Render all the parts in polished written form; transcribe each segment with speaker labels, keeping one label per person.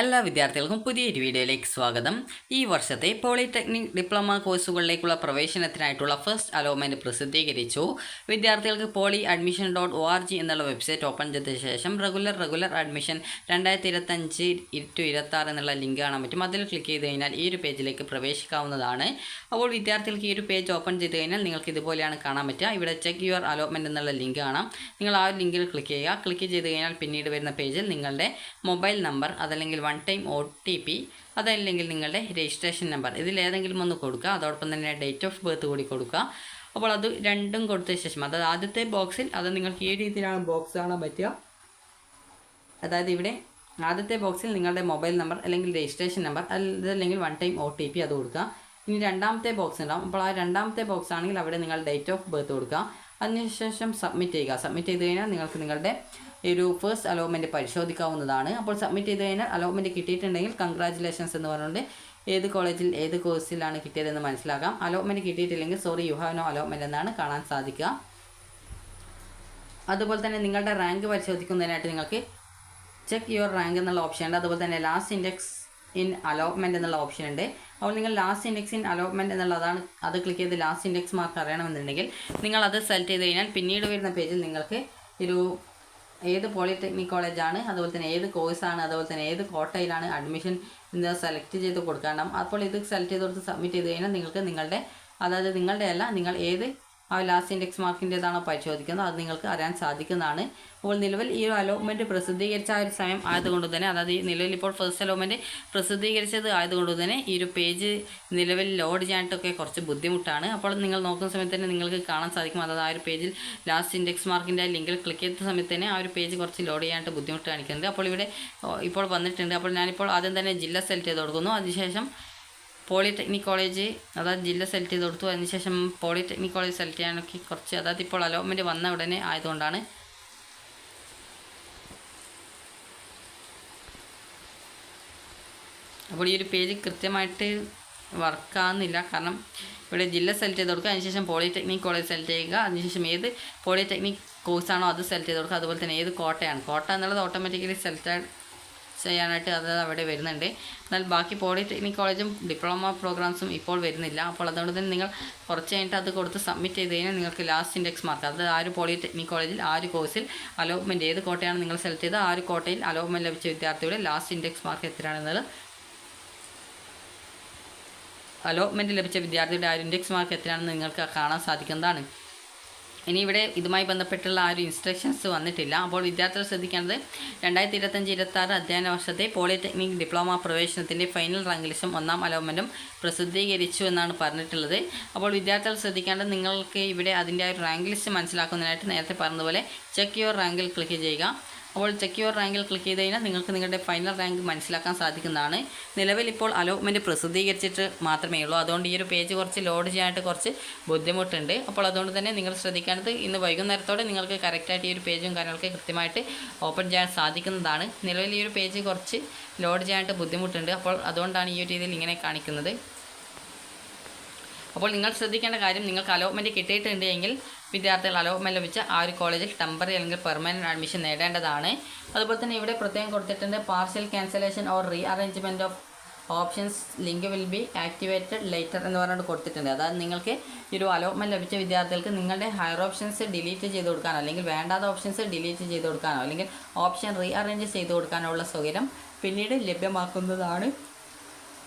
Speaker 1: എല്ലാ വിദ്യാർത്ഥികൾക്കും പുതിയൊരു വീഡിയോയിലേക്ക് സ്വാഗതം. ഈ വർഷത്തെ പോളിടെക്നിക് ഡിപ്ലോമ കോഴ്സുകളിലേക്കുള്ള പ്രവേശനത്തിനായിട്ടുള്ള ഫസ്റ്റ് അലോട്ട്മെൻറ്റ് പ്രസിദ്ധീകരിച്ചു. വിദ്യാർത്ഥികൾക്ക് polyadmission.org എന്നുള്ള വെബ്സൈറ്റ് ഓപ്പൺ ചെയ്ത ശേഷം റെഗുലർ അഡ്മിഷൻ 2025-26 എന്നുള്ള ലിങ്ക് കാണാൻ പറ്റും. അതിൽ ക്ലിക്ക് ചെയ്ത് കഴിഞ്ഞാൽ ഈ ഒരു പേജിലേക്ക് പ്രവേശിക്കാവുന്നതാണ്. അപ്പോൾ വിദ്യാർത്ഥികൾക്ക് ഈ ഒരു പേജ് ഓപ്പൺ ചെയ്ത് കഴിഞ്ഞാൽ നിങ്ങൾക്ക് ഇതുപോലെയാണ് കാണാൻ പറ്റുക. ഇവിടെ ചെക്ക് യുവർ അലോട്ട്മെൻറ്റ് എന്നുള്ള ലിങ്ക് കാണാം. നിങ്ങൾ ആ ഒരു ലിങ്കിൽ ക്ലിക്ക് ചെയ്യുക. ക്ലിക്ക് ചെയ്ത് കഴിഞ്ഞാൽ പിന്നീട് വരുന്ന പേജിൽ നിങ്ങളുടെ മൊബൈൽ നമ്പർ അതല്ലെങ്കിൽ വൺ ടൈം OTP അതല്ലെങ്കിൽ നിങ്ങളുടെ രജിസ്ട്രേഷൻ നമ്പർ ഇതിലേതെങ്കിലും ഒന്ന് കൊടുക്കുക. അതോടൊപ്പം തന്നെ ഡേറ്റ് ഓഫ് ബർത്ത് കൂടി കൊടുക്കുക. അപ്പോൾ അത് രണ്ടും കൊടുത്ത ശേഷം അതായത് ആദ്യത്തെ ബോക്സിൽ അത് നിങ്ങൾക്ക് ഈ രീതിയിലാണ് ബോക്സ് കാണാൻ പറ്റുക. അതായത് ഇവിടെ ആദ്യത്തെ ബോക്സിൽ നിങ്ങളുടെ മൊബൈൽ നമ്പർ അല്ലെങ്കിൽ രജിസ്ട്രേഷൻ നമ്പർ അതല്ലെങ്കിൽ വൺ ടൈം OTP അത് കൊടുക്കുക. ഇനി രണ്ടാമത്തെ ബോക്സ് ഉണ്ടാവും. അപ്പോൾ ആ രണ്ടാമത്തെ ബോക്സ് ആണെങ്കിൽ അവിടെ നിങ്ങൾ ഡേറ്റ് ഓഫ് ബർത്ത് കൊടുക്കുക. അതിനുശേഷം സബ്മിറ്റ് ചെയ്യുക. സബ്മിറ്റ് ചെയ്ത് കഴിഞ്ഞാൽ നിങ്ങൾക്ക് നിങ്ങളുടെ ഒരു ഫസ്റ്റ് അലോട്ട്മെൻറ്റ് പരിശോധിക്കാവുന്നതാണ്. അപ്പോൾ സബ്മിറ്റ് ചെയ്ത് കഴിഞ്ഞാൽ അലോട്ട്മെൻറ്റ് കിട്ടിയിട്ടുണ്ടെങ്കിൽ കൺഗ്രാജുലേഷൻസ് എന്ന് പറഞ്ഞുകൊണ്ട് ഏത് കോളേജിൽ ഏത് കോഴ്സിലാണ് കിട്ടിയതെന്ന് മനസ്സിലാക്കാം. അലോട്ട്മെൻറ്റ് കിട്ടിയിട്ടില്ലെങ്കിൽ sorry you have no allotment എന്നാണ് കാണാൻ സാധിക്കുക. അതുപോലെ തന്നെ നിങ്ങളുടെ റാങ്ക് പരിശോധിക്കുന്നതിനായിട്ട് നിങ്ങൾക്ക് ചെക്ക് യുവർ റാങ്ക് എന്നുള്ള ഓപ്ഷൻ ഉണ്ട്. അതുപോലെ തന്നെ ലാസ്റ്റ് ഇൻഡെക്സ് ഇൻ അലോട്ട്മെൻറ്റ് എന്നുള്ള ഓപ്ഷൻ ഉണ്ട്. അപ്പോൾ നിങ്ങൾ ലാസ്റ്റ് ഇൻഡെക്സ് ഇൻ അലോട്ട്മെൻറ്റ് എന്നുള്ളതാണ്. അത് ക്ലിക്ക് ചെയ്ത് ലാസ്റ്റ് ഇൻഡെക്സ് മാർക്ക് അറിയണമെന്നുണ്ടെങ്കിൽ നിങ്ങൾ അത് സെലക്ട് ചെയ്ത് കഴിഞ്ഞാൽ പിന്നീട് വരുന്ന പേജിൽ നിങ്ങൾക്ക് ഒരു ഏത് പോളിടെക്നിക് കോളേജാണ് അതുപോലെ തന്നെ ഏത് കോഴ്സാണ് അതുപോലെ തന്നെ ഏത് കോട്ടയിലാണ് അഡ്മിഷൻ എന്ന് സെലക്ട് ചെയ്ത് കൊടുക്കാനുണ്ടാവും. അപ്പോൾ ഇത് സെലക്ട് ചെയ്ത് കൊടുത്ത് സബ്മിറ്റ് ചെയ്ത് കഴിഞ്ഞാൽ നിങ്ങൾക്ക് നിങ്ങളുടെ അതായത് നിങ്ങളുടെ അല്ല നിങ്ങൾ ഏത് ആ ലാസ്റ്റ് ഇൻഡെക്സ് മാർക്കിൻ്റേതാണോ പരിശോധിക്കുന്നത് അത് നിങ്ങൾക്ക് അറിയാൻ സാധിക്കുന്നതാണ്. അപ്പോൾ നിലവിൽ ഈ ഒരു അലോട്ട്മെൻറ്റ് പ്രസിദ്ധീകരിച്ച ആ ഒരു സമയം ആയതുകൊണ്ട് തന്നെ അതായത് നിലവിൽ ഇപ്പോൾ ഫസ്റ്റ് അലോട്ട്മെൻറ്റ് പ്രസിദ്ധീകരിച്ചത് ആയതുകൊണ്ട് തന്നെ ഈ ഒരു പേജ് നിലവിൽ ലോഡ് ചെയ്യാനായിട്ടൊക്കെ കുറച്ച് ബുദ്ധിമുട്ടാണ്. അപ്പോൾ നിങ്ങൾ നോക്കുന്ന സമയത്ത് തന്നെ നിങ്ങൾക്ക് കാണാൻ സാധിക്കും. അതായത് ആ ഒരു പേജിൽ ലാസ്റ്റ് ഇൻഡെക്സ് മാർക്കിൻ്റെ ലിങ്കിൽ ക്ലിക്ക് ചെയ്ത സമയത്ത് തന്നെ ആ ഒരു പേജ് കുറച്ച് ലോഡ് ചെയ്യാനായിട്ട് ബുദ്ധിമുട്ട് കാണിക്കുന്നുണ്ട്. അപ്പോൾ ഇവിടെ ഇപ്പോൾ വന്നിട്ടുണ്ട്. അപ്പോൾ ഞാനിപ്പോൾ ആദ്യം തന്നെ ജില്ല സെലക്ട് ചെയ്ത് കൊടുക്കുന്നു. അതിനുശേഷം പോളിടെക്നിക് കോളേജ് അതായത് ജില്ല സെലക്ട് ചെയ്ത് കൊടുത്തു. അതിനുശേഷം പോളിടെക്നിക് കോളേജ് സെലക്ട് ചെയ്യാനൊക്കെ കുറച്ച് അതായത് ഇപ്പോൾ അലോട്ട്മെൻറ്റ് വന്ന ഉടനെ ആയതുകൊണ്ടാണ്. അപ്പോൾ ഈ ഒരു പേജ് കൃത്യമായിട്ട് വർക്കാകുന്നില്ല. കാരണം ഇവിടെ ജില്ല സെലക്ട് ചെയ്ത് കൊടുക്കുക. അതിനുശേഷം പോളിടെക്നിക് കോളേജ് സെലക്ട് ചെയ്യുക. അതിനുശേഷം ഏത് പോളിടെക്നിക് കോഴ്സാണോ അത് സെലക്ട് ചെയ്ത് കൊടുക്കുക. അതുപോലെ തന്നെ ഏത് കോട്ടയാണ് കോട്ട എന്നുള്ളത് ഓട്ടോമാറ്റിക്കലി സെലക്ട് ചെയ്യാനായിട്ട് അത് അവിടെ വരുന്നുണ്ട്. എന്നാൽ ബാക്കി പോളിടെക്നിക് കോളേജും ഡിപ്ലോമ പ്രോഗ്രാംസും ഇപ്പോൾ വരുന്നില്ല. അപ്പോൾ അതുകൊണ്ട് തന്നെ നിങ്ങൾ കുറച്ച് കഴിഞ്ഞിട്ട് അത് കൊടുത്ത് സബ്മിറ്റ് ചെയ്ത് കഴിഞ്ഞാൽ നിങ്ങൾക്ക് ലാസ്റ്റ് ഇൻഡെക്സ് മാർക്ക് അത് ആ ഒരു പോളിടെക്നിക് കോളേജിൽ ആ ഒരു കോഴ്സിൽ അലോട്ട്മെൻറ്റ് ഏത് കോട്ടയാണ് നിങ്ങൾ സെലക്ട് ചെയ്ത് ആ ഒരു കോട്ടയിൽ അലോട്ട്മെൻറ്റ് ലഭിച്ച വിദ്യാർത്ഥിയുടെ ലാസ്റ്റ് ഇൻഡെക്സ് മാർക്ക് എത്രയാണെന്നത് അലോട്ട്മെൻറ്റ് ലഭിച്ച വിദ്യാർത്ഥിയുടെ ആ ഒരു ഇൻഡെക്സ് മാർക്ക് എത്രയാണെന്ന് നിങ്ങൾക്ക് കാണാൻ സാധിക്കുന്നതാണ്. ഇനി ഇവിടെ ഇതുമായി ബന്ധപ്പെട്ടുള്ള ആ ഒരു ഇൻസ്ട്രക്ഷൻസ് വന്നിട്ടില്ല. അപ്പോൾ വിദ്യാർത്ഥികൾ ശ്രദ്ധിക്കേണ്ടത് 2025-26 അധ്യയന വർഷത്തെ പോളിടെക്നിക് ഡിപ്ലോമ പ്രവേശനത്തിൻ്റെ ഫൈനൽ റാങ്ക് ലിസ്റ്റും ഒന്നാം അലോട്ട്മെൻറ്റും പ്രസിദ്ധീകരിച്ചു എന്നാണ് പറഞ്ഞിട്ടുള്ളത്. അപ്പോൾ വിദ്യാർത്ഥികൾ ശ്രദ്ധിക്കേണ്ടത് നിങ്ങൾക്ക് ഇവിടെ അതിൻ്റെ ആ ഒരു റാങ്ക് ലിസ്റ്റ് മനസ്സിലാക്കുന്നതിനായിട്ട് നേരത്തെ പറഞ്ഞതുപോലെ ചെക്ക് യുവർ റാങ്കിൽ ക്ലിക്ക് ചെയ്യുക. അപ്പോൾ ചെക്ക് യുവർ റാങ്കിൽ ക്ലിക്ക് ചെയ്ത് കഴിഞ്ഞാൽ നിങ്ങൾക്ക് നിങ്ങളുടെ ഫൈനൽ റാങ്ക് മനസ്സിലാക്കാൻ സാധിക്കുന്നതാണ്. നിലവിൽ ഇപ്പോൾ അലോട്ട്മെൻറ്റ് പ്രസിദ്ധീകരിച്ചിട്ട് മാത്രമേ ഉള്ളൂ. അതുകൊണ്ട് ഈ ഒരു പേജ് കുറച്ച് ലോഡ് ചെയ്യാനായിട്ട് കുറച്ച് ബുദ്ധിമുട്ടുണ്ട്. അപ്പോൾ അതുകൊണ്ട് തന്നെ നിങ്ങൾ ശ്രദ്ധിക്കേണ്ടത് ഇന്ന് വൈകുന്നേരത്തോടെ നിങ്ങൾക്ക് കറക്റ്റായിട്ട് ഈ ഒരു പേജും കാര്യങ്ങളൊക്കെ കൃത്യമായിട്ട് ഓപ്പൺ ചെയ്യാൻ സാധിക്കുന്നതാണ്. നിലവിൽ ഈ ഒരു പേജ് കുറച്ച് ലോഡ് ചെയ്യാനായിട്ട് ബുദ്ധിമുട്ടുണ്ട്. അപ്പോൾ അതുകൊണ്ടാണ് ഈ ഒരു രീതിയിൽ ഇങ്ങനെ കാണിക്കുന്നത്. അപ്പോൾ നിങ്ങൾ ശ്രദ്ധിക്കേണ്ട കാര്യം നിങ്ങൾക്ക് അലോട്ട്മെൻറ്റ് കിട്ടിയിട്ടുണ്ട് എങ്കിൽ വിദ്യാർത്ഥികൾ അലോട്ട്മെൻറ്റ് ലഭിച്ച ആ ഒരു കോളേജിൽ ടെമ്പററി അല്ലെങ്കിൽ പെർമനൻറ്റ് അഡ്മിഷൻ നേടേണ്ടതാണ്. അതുപോലെ തന്നെ ഇവിടെ പ്രത്യേകം കൊടുത്തിട്ടുണ്ട് partial cancellation or re arrangement of options link will be activated later എന്ന് പറഞ്ഞിട്ട് കൊടുത്തിട്ടുണ്ട്. അതായത് നിങ്ങൾക്ക് ഈ ഒരു അലോട്ട്മെൻറ്റ് ലഭിച്ച വിദ്യാർത്ഥികൾക്ക് നിങ്ങളുടെ ഹയർ ഓപ്ഷൻസ് ഡിലീറ്റ് ചെയ്ത് കൊടുക്കാനോ അല്ലെങ്കിൽ വേണ്ടാത്ത ഓപ്ഷൻസ് ഡിലീറ്റ് ചെയ്ത് കൊടുക്കാനോ അല്ലെങ്കിൽ ഓപ്ഷൻ റീ അറേഞ്ച് ചെയ്ത് കൊടുക്കാനോ ഉള്ള സൗകര്യം പിന്നീട് ലഭ്യമാക്കുന്നതാണ്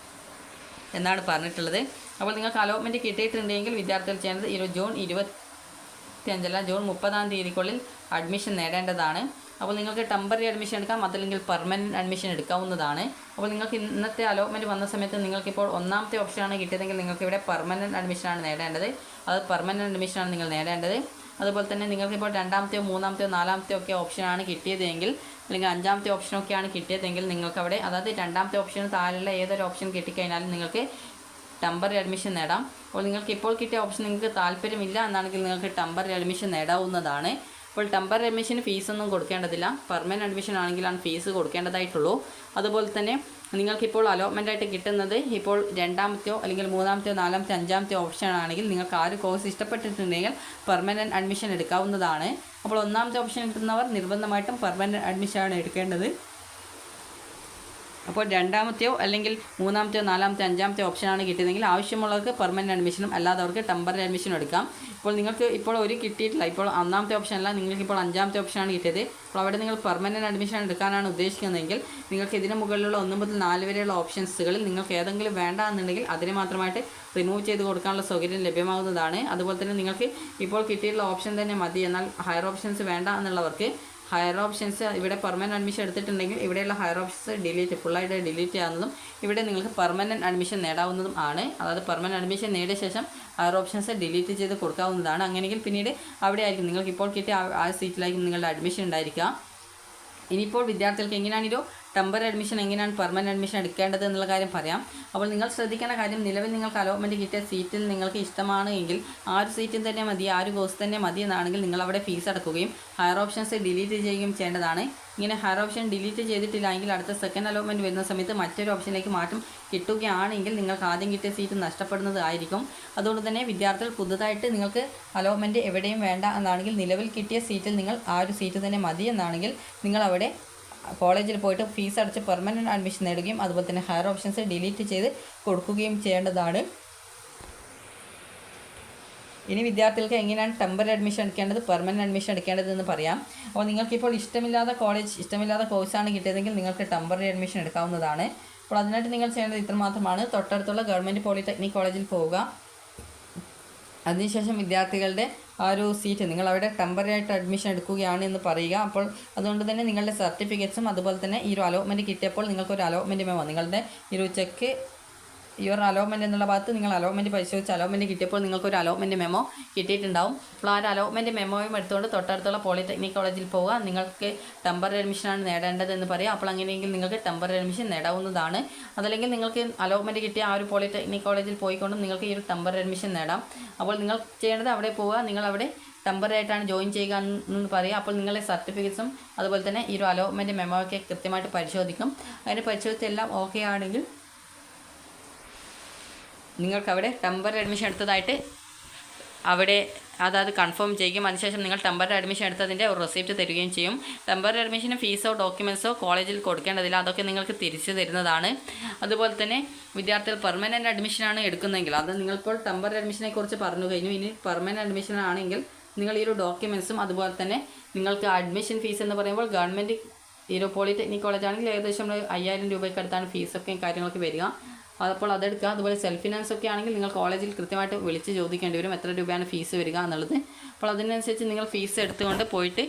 Speaker 1: എന്നാണ് പറഞ്ഞിട്ടുള്ളത്. അപ്പോൾ നിങ്ങൾക്ക് അലോട്ട്മെൻറ്റ് കിട്ടിയിട്ടുണ്ടെങ്കിൽ വിദ്യാർത്ഥികൾ ചെയ്യേണ്ടത് ജൂൺ 30-ആം തീയതിക്കുള്ളിൽ അഡ്മിഷൻ നേടേണ്ടതാണ്. അപ്പോൾ നിങ്ങൾക്ക് ടെമ്പററി അഡ്മിഷൻ എടുക്കാം അതല്ലെങ്കിൽ പെർമനൻറ്റ് അഡ്മിഷൻ എടുക്കാവുന്നതാണ്. അപ്പോൾ നിങ്ങൾക്ക് ഇന്നത്തെ അലോട്ട്മെൻറ്റ് വന്ന സമയത്ത് നിങ്ങൾക്കിപ്പോൾ ഒന്നാമത്തെ ഓപ്ഷനാണ് കിട്ടിയതെങ്കിൽ നിങ്ങൾക്ക് ഇവിടെ പെർമനൻറ്റ് അഡ്മിഷനാണ് നേടേണ്ടത്. അത് പെർമനൻറ്റ് അഡ്മിഷനാണ് നിങ്ങൾ നേടേണ്ടത്. അതുപോലെ തന്നെ നിങ്ങൾക്കിപ്പോൾ രണ്ടാമത്തെയോ മൂന്നാമത്തെയോ നാലാമത്തെയോ ഒക്കെ ഓപ്ഷനാണ് കിട്ടിയതെങ്കിൽ അല്ലെങ്കിൽ അഞ്ചാമത്തെ ഓപ്ഷനൊക്കെയാണ് കിട്ടിയതെങ്കിൽ നിങ്ങൾക്കവിടെ അതായത് രണ്ടാമത്തെ ഓപ്ഷന് താഴെയുള്ള ഏതൊരു ഓപ്ഷൻ കിട്ടിക്കഴിഞ്ഞാലും നിങ്ങൾക്ക് ടെമ്പററി അഡ്മിഷൻ നേടാം. അപ്പോൾ നിങ്ങൾക്ക് ഇപ്പോൾ കിട്ടിയ ഓപ്ഷൻ നിങ്ങൾക്ക് താല്പര്യമില്ല എന്നാണെങ്കിൽ നിങ്ങൾക്ക് ടെമ്പററി അഡ്മിഷൻ നേടാവുന്നതാണ്. അപ്പോൾ ടെമ്പററി അഡ്മിഷന് ഫീസൊന്നും കൊടുക്കേണ്ടതില്ല. പെർമനൻറ്റ് അഡ്മിഷൻ ആണെങ്കിലാണ് ഫീസ് കൊടുക്കേണ്ടതായിട്ടുള്ളൂ. അതുപോലെ തന്നെ നിങ്ങൾക്കിപ്പോൾ അലോട്ട്മെൻറ്റായിട്ട് കിട്ടുന്നത് ഇപ്പോൾ രണ്ടാമത്തെയോ അല്ലെങ്കിൽ മൂന്നാമത്തെയോ നാലാമത്തെയോ അഞ്ചാമത്തെയോ ഓപ്ഷൻ ആണെങ്കിൽ നിങ്ങൾക്ക് ആ ഒരു കോഴ്സ് ഇഷ്ടപ്പെട്ടിട്ടുണ്ടെങ്കിൽ പെർമനൻറ്റ് അഡ്മിഷൻ എടുക്കാവുന്നതാണ്. അപ്പോൾ ഒന്നാമത്തെ ഓപ്ഷൻ കിട്ടുന്നവർ നിർബന്ധമായിട്ടും പെർമനൻറ്റ് അഡ്മിഷനാണ് എടുക്കേണ്ടത്. അപ്പോൾ രണ്ടാമത്തെയോ അല്ലെങ്കിൽ മൂന്നാമത്തെയോ നാലാമത്തെ അഞ്ചാമത്തെ ഓപ്ഷനാണ് കിട്ടിയതെങ്കിൽ ആവശ്യമുള്ളവർക്ക് പെർമനൻറ്റ് അഡ്മിഷനും അല്ലാത്തവർക്ക് ടെമ്പററി അഡ്മിഷനും എടുക്കാം. ഇപ്പോൾ നിങ്ങൾക്ക് ഇപ്പോൾ ഒരു കിട്ടിയിട്ടില്ല, ഇപ്പോൾ ഒന്നാമത്തെ ഓപ്ഷനല്ല, നിങ്ങൾക്കിപ്പോൾ അഞ്ചാമത്തെ ഓപ്ഷനാണ് കിട്ടിയത്. അപ്പോൾ അവിടെ നിങ്ങൾ പെർമനൻറ്റ് അഡ്മിഷൻ എടുക്കാനാണ് ഉദ്ദേശിക്കുന്നതെങ്കിൽ നിങ്ങൾക്ക് ഇതിന് മുകളിലുള്ള 1 മുതൽ 4 വരെയുള്ള ഓപ്ഷൻസുകളിൽ നിങ്ങൾക്ക് ഏതെങ്കിലും വേണ്ട എന്നുണ്ടെങ്കിൽ അതിന് മാത്രമായിട്ട് റിമൂവ് ചെയ്ത് കൊടുക്കാനുള്ള സൗകര്യം ലഭ്യമാകുന്നതാണ്. അതുപോലെ തന്നെ നിങ്ങൾക്ക് ഇപ്പോൾ കിട്ടിയിട്ടുള്ള ഓപ്ഷൻ തന്നെ മതി, എന്നാൽ ഹയർ ഓപ്ഷൻസ് വേണ്ട എന്നുള്ളവർക്ക് ഹയർ ഓപ്ഷൻസ് ഇവിടെ പെർമനൻറ്റ് അഡ്മിഷൻ എടുത്തിട്ടുണ്ടെങ്കിൽ ഇവിടെയുള്ള ഹയർ ഓപ്ഷൻസ് ഫുള്ളായിട്ട് ഡിലീറ്റ് ചെയ്യാവുന്നതും ഇവിടെ നിങ്ങൾക്ക് പെർമനൻറ്റ് അഡ്മിഷൻ നേടാവുന്നതും ആണ്. അതായത് പെർമനൻറ്റ് അഡ്മിഷൻ നേടിയ ശേഷം ഹയർ ഓപ്ഷൻസ് ഡിലീറ്റ് ചെയ്ത് കൊടുക്കാവുന്നതാണ്. അങ്ങനെയെങ്കിൽ പിന്നീട് അവിടെ ആയിരിക്കും നിങ്ങൾക്ക് ഇപ്പോൾ കിട്ടിയ ആ സീറ്റിലായിരിക്കും നിങ്ങളുടെ അഡ്മിഷൻ ഉണ്ടായിരിക്കുക. ഇനിയിപ്പോൾ വിദ്യാർത്ഥികൾക്ക് എങ്ങനെയാണൊരു ടെമ്പററി അഡ്മിഷൻ എങ്ങനെയാണ് പെർമനൻറ്റ് അഡ്മിഷൻ എടുക്കേണ്ടത് എന്നുള്ള കാര്യം പറയാം. അപ്പോൾ നിങ്ങൾ ശ്രദ്ധിക്കേണ്ട കാര്യം, നിലവിൽ നിങ്ങൾക്ക് അലോട്ട്മെൻറ്റ് കിട്ടിയ സീറ്റിൽ നിങ്ങൾക്ക് ഇഷ്ടമാണ് എങ്കിൽ ആ ഒരു സീറ്റിൽ തന്നെ മതി, ആ ഒരു കോഴ്സ് തന്നെ മതി എന്നാണെങ്കിൽ നിങ്ങൾ അവിടെ ഫീസ് അടക്കുകയും ഹയർ ഓപ്ഷൻസ് ഡിലീറ്റ് ചെയ്യുകയും ചെയ്യേണ്ടതാണ്. ഇങ്ങനെ ഹയർ ഓപ്ഷൻ ഡിലീറ്റ് ചെയ്തിട്ടില്ലെങ്കിൽ അടുത്ത സെക്കൻഡ് അലോട്ട്മെൻറ്റ് വരുന്ന സമയത്ത് മറ്റൊരു ഓപ്ഷനിലേക്ക് മാറ്റം കിട്ടുകയാണെങ്കിൽ നിങ്ങൾക്ക് ആദ്യം കിട്ടിയ സീറ്റ് നഷ്ടപ്പെടുന്നതായിരിക്കും. അതുകൊണ്ട് തന്നെ വിദ്യാർത്ഥികൾ പുതുതായിട്ട് നിങ്ങൾക്ക് അലോട്ട്മെൻറ്റ് എവിടെയും വേണ്ട എന്നാണെങ്കിൽ നിലവിൽ കിട്ടിയ സീറ്റിൽ നിങ്ങൾ ആ ഒരു സീറ്റ് തന്നെ മതി എന്നാണെങ്കിൽ നിങ്ങൾ അവിടെ കോളേജിൽ പോയിട്ട് ഫീസ് അടച്ച് പെർമനൻറ്റ് അഡ്മിഷൻ നേടുകയും അതുപോലെ തന്നെ ഹയർ ഓപ്ഷൻസ് ഡിലീറ്റ് ചെയ്ത് കൊടുക്കുകയും ചെയ്യേണ്ടതാണ്. ഇനി വിദ്യാർത്ഥികൾക്ക് എങ്ങനെയാണ് ടെമ്പററി അഡ്മിഷൻ എടുക്കേണ്ടത് പെർമനൻറ്റ് അഡ്മിഷൻ എടുക്കേണ്ടതെന്ന് പറയാം. അപ്പോൾ നിങ്ങൾക്കിപ്പോൾ ഇഷ്ടമില്ലാത്ത കോളേജ് ഇഷ്ടമില്ലാത്ത കോഴ്സാണ് കിട്ടിയതെങ്കിൽ നിങ്ങൾക്ക് ടെമ്പററി അഡ്മിഷൻ എടുക്കാവുന്നതാണ്. അപ്പോൾ അതിനായിട്ട് നിങ്ങൾ ചെയ്യേണ്ടത് ഇത്രമാത്രമാണ്. തൊട്ടടുത്തുള്ള ഗവൺമെൻറ് പോളിടെക്നിക് കോളേജിൽ പോവുക. അതിനുശേഷം വിദ്യാർത്ഥികളുടെ ആ ഒരു സീറ്റ് നിങ്ങൾ അവിടെ ടെമ്പററി ആയിട്ട് അഡ്മിഷൻ എടുക്കുകയാണ് എന്ന് പറയുക. അപ്പോൾ അതുകൊണ്ട് തന്നെ നിങ്ങളുടെ സർട്ടിഫിക്കറ്റ്സും അതുപോലെ തന്നെ ഈ ഒരു അലോട്ട്മെൻറ്റ് കിട്ടിയപ്പോൾ നിങ്ങൾക്കൊരു അലോട്ട്മെൻറ്റ് മെമ്മോ, നിങ്ങളുടെ ഈ ഒരു ചെക്ക് യുവർ അലോട്ട്മെൻറ്റ് എന്നുള്ള ഭാഗത്ത് നിങ്ങൾ അലോട്ട്മെൻറ്റ് പരിശോധിച്ച് അലോട്ട്മെൻറ്റ് കിട്ടിയപ്പോൾ നിങ്ങൾക്കൊരു അലോട്ട്മെൻറ്റ് മെമ്മോ കിട്ടിയിട്ടുണ്ടാവും. അപ്പോൾ ആ ഒരു അലോട്ട്മെൻറ്റ് മെമ്മോയും എടുത്തുകൊണ്ട് തൊട്ടടുത്തുള്ള പോളിടെക്നിക് കോളേജിൽ പോവുക. നിങ്ങൾക്ക് ടെമ്പററി അഡ്മിഷനാണ് നേടേണ്ടതെന്ന് പറയുക. അപ്പോൾ അങ്ങനെയെങ്കിൽ നിങ്ങൾക്ക് ടെമ്പററി അഡ്മിഷൻ നേടാവുന്നതാണ്. അതല്ലെങ്കിൽ നിങ്ങൾക്ക് അലോട്ട്മെൻറ്റ് കിട്ടിയ ആ ഒരു പോളിടെക്നിക് കോളേജിൽ പോയിക്കൊണ്ടും നിങ്ങൾക്ക് ഈ ഒരു ടെമ്പററി അഡ്മിഷൻ നേടാം. അപ്പോൾ നിങ്ങൾ ചെയ്യേണ്ടത് അവിടെ പോവുക, നിങ്ങളവിടെ ടെമ്പററി ആയിട്ടാണ് ജോയിൻ ചെയ്യുക എന്ന് പറയുക. അപ്പോൾ നിങ്ങളുടെ സർട്ടിഫിക്കറ്റ്സും അതുപോലെ തന്നെ ഈ ഒരു അലോട്ട്മെൻറ്റ് മെമ്മോ ഒക്കെ കൃത്യമായിട്ട് പരിശോധിക്കും. അതിന് പരിശോധിച്ച് എല്ലാം ഓക്കെ ആണെങ്കിൽ നിങ്ങൾക്കവിടെ ടെമ്പററി അഡ്മിഷൻ എടുത്തതായിട്ട് അവിടെ അതായത് കൺഫേം ചെയ്യുകയും അതിനുശേഷം നിങ്ങൾ ടെമ്പററി അഡ്മിഷൻ എടുത്തതിൻ്റെ ഒരു റെസിപ്റ്റ് തരികയും ചെയ്യും. ടെമ്പററി അഡ്മിഷന് ഫീസോ ഡോക്യുമെൻറ്റ്സോ കോളേജിൽ കൊടുക്കേണ്ടതില്ല, അതൊക്കെ നിങ്ങൾക്ക് തിരിച്ചു തരുന്നതാണ്. അതുപോലെ തന്നെ വിദ്യാർത്ഥികൾ പെർമനൻറ്റ് അഡ്മിഷനാണ് എടുക്കുന്നതെങ്കിൽ, അത് നിങ്ങളിപ്പോൾ ടെമ്പററി അഡ്മിഷനെ കുറിച്ച് പറഞ്ഞു കഴിഞ്ഞു. ഇനി പെർമനൻറ്റ് അഡ്മിഷൻ ആണെങ്കിൽ നിങ്ങൾ ഈ ഒരു ഡോക്യുമെൻറ്റ്സും അതുപോലെ തന്നെ നിങ്ങൾക്ക് അഡ്മിഷൻ ഫീസ് എന്ന് പറയുമ്പോൾ ഗവൺമെൻറ് ഈ ഒരു പോളിടെക്നിക് കോളേജ് ആണെങ്കിൽ ഏകദേശം 5000 രൂപയ്ക്ക് അടുത്താണ് ഫീസൊക്കെ കാര്യങ്ങളൊക്കെ വരിക. അപ്പോൾ അതെടുക്കുക. അതുപോലെ സെൽഫ് ഫിനാൻസ് ഒക്കെ ആണെങ്കിൽ നിങ്ങൾ കോളേജിൽ കൃത്യമായിട്ട് വിളിച്ച് ചോദിക്കേണ്ടി വരും എത്ര രൂപയാണ് ഫീസ് വരിക എന്നുള്ളത്. അപ്പോൾ അതിനനുസരിച്ച് നിങ്ങൾ ഫീസ് എടുത്തുകൊണ്ട് പോയിട്ട്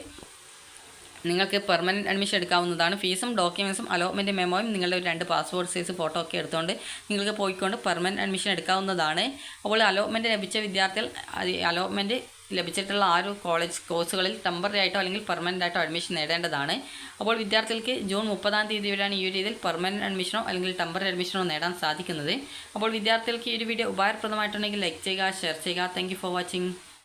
Speaker 1: നിങ്ങൾക്ക് പെർമനൻറ്റ് അഡ്മിഷൻ എടുക്കാവുന്നതാണ്. ഫീസും ഡോക്യുമെൻറ്റ്സും അലോട്ട്മെൻറ്റ് മെമ്മോയും നിങ്ങളുടെ 2 പാസ്പോർട്ട് സൈസ് ഫോട്ടോ ഒക്കെ എടുത്തുകൊണ്ട് നിങ്ങൾക്ക് പോയിക്കൊണ്ട് പെർമനൻറ്റ് അഡ്മിഷൻ എടുക്കാവുന്നതാണ്. അപ്പോൾ അലോട്ട്മെൻറ്റ് ലഭിച്ച വിദ്യാർത്ഥികൾ അലോട്ട്മെൻറ്റ് ലഭിച്ചിട്ടുള്ള ആ ഒരു കോളേജ് കോഴ്സുകളിൽ ടെമ്പററി ആയിട്ടോ അല്ലെങ്കിൽ പെർമനൻ്റ് ആയിട്ടോ അഡ്മിഷൻ നേടേണ്ടതാണ്. അപ്പോൾ വിദ്യാർത്ഥികൾക്ക് ജൂൺ 30-ാം തീയതി വരെയാണ് ഈ ഒരു രീതിയിൽ പെർമനൻറ്റ് അഡ്മിഷനോ അല്ലെങ്കിൽ ടെമ്പററി അഡ്മിഷനോ നേടാൻ സാധിക്കുന്നത്. അപ്പോൾ വിദ്യാർത്ഥികൾക്ക് ഈ ഒരു വീഡിയോ ഉപകാരപ്രദമായിട്ടുണ്ടെങ്കിൽ ലൈക്ക് ചെയ്യുക, ഷെയർ ചെയ്യുക. Thank you for watching.